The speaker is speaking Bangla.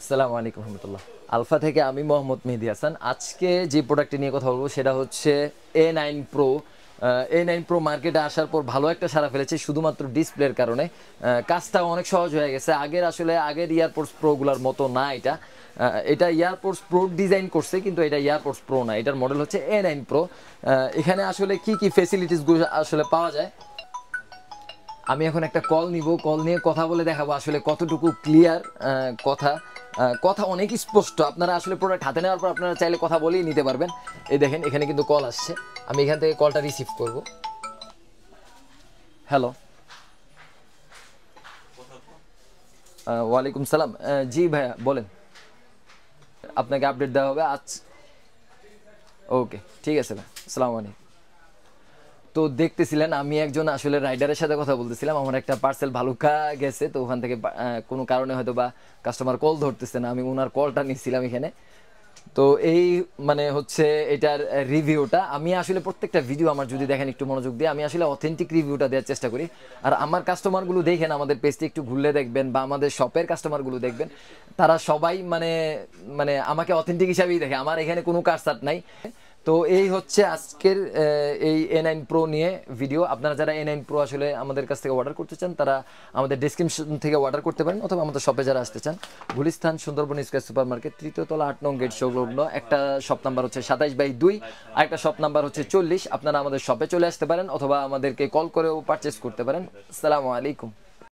আসসালামু আলাইকুম রহমতুল্লাহ। আলফা থেকে আমি মোহাম্মদ মেহেদি হাসান। আজকে যে প্রোডাক্টটি নিয়ে কথা বলবো সেটা হচ্ছে A9 Pro। A9 Pro মার্কেটে আসার পর ভালো একটা সাড়া ফেলেছে শুধুমাত্র ডিসপ্লের কারণে। কাজটা অনেক সহজ হয়ে গেছে। আগের ইয়ারপোর্টস প্রোগুলোর মতো না এটা। এটা ইয়ারপোর্টস প্রো ডিজাইন করছে, কিন্তু এটা ইয়ারপোর্টস প্রো না, এটার মডেল হচ্ছে A9 Pro। এখানে আসলে কি কি ফেসিলিটিসগুলো আসলে পাওয়া যায়, আমি এখন একটা কল নিব, কল নিয়ে কথা বলে দেখাবো আসলে কতটুকু ক্লিয়ার কথা। কথা অনেক স্পষ্ট। আপনারা আসলে প্রোডাক্ট হাতে নেওয়ার পর আপনারা চাইলে কথা বলেই নিতে পারবেন। এই দেখেন এখানে কিন্তু কল আসছে, আমি এখান থেকে কলটা রিসিভ করব। হ্যালো, ওয়ালাইকুম সালাম। জি ভাইয়া বলেন, আপনাকে আপডেট দেওয়া হবে আজ। ওকে, ঠিক আছে ভাই, আসসালামু আলাইকুম। তো দেখতেছিলেন আমি একজন আসলে রাইডারের সাথে কথা বলতেছিলাম। আমার একটা পার্সেল ভালুকা গেছে, তো ওখান থেকে কোনো কারণে হয়তো বা কাস্টমার কল ধরতেছে না, আমি ওনার কলটা নিচ্ছিলাম এখানে। তো এই মানে হচ্ছে এটার রিভিউটা। আমি আসলে প্রত্যেকটা ভিডিও আমার যদি দেখেন একটু মনোযোগ দিয়ে, আমি আসলে অথেন্টিক রিভিউটা দেওয়ার চেষ্টা করি। আর আমার কাস্টমারগুলো দেখেন, আমাদের পেজটি একটু ঘুরলে দেখবেন বা আমাদের শপের কাস্টমারগুলো দেখবেন, তারা সবাই মানে মানে আমাকে অথেন্টিক হিসাবেই দেখে। আমার এখানে কোনো কারসাট নাই। তো এই হচ্ছে আজকের এই A9 Pro নিয়ে ভিডিও। আপনারা যারা A9 Pro আসলে আমাদের কাছ থেকে অর্ডার করতে চান, তারা আমাদের ডেসক্রিপশন থেকে অর্ডার করতে পারেন, অথবা আমাদের শপে যারা আসতে চান, Gulistan Sundarban square super market, 3য় তলা 8 নং গেট সংলগ্ন। একটা শপ নাম্বার হচ্ছে 27/2, আর একটা শপ নাম্বার হচ্ছে 40। আপনারা আমাদের শপে চলে আসতে পারেন, অথবা আমাদেরকে কল করেও পারচেস করতে পারেন। আসসালামু আলাইকুম।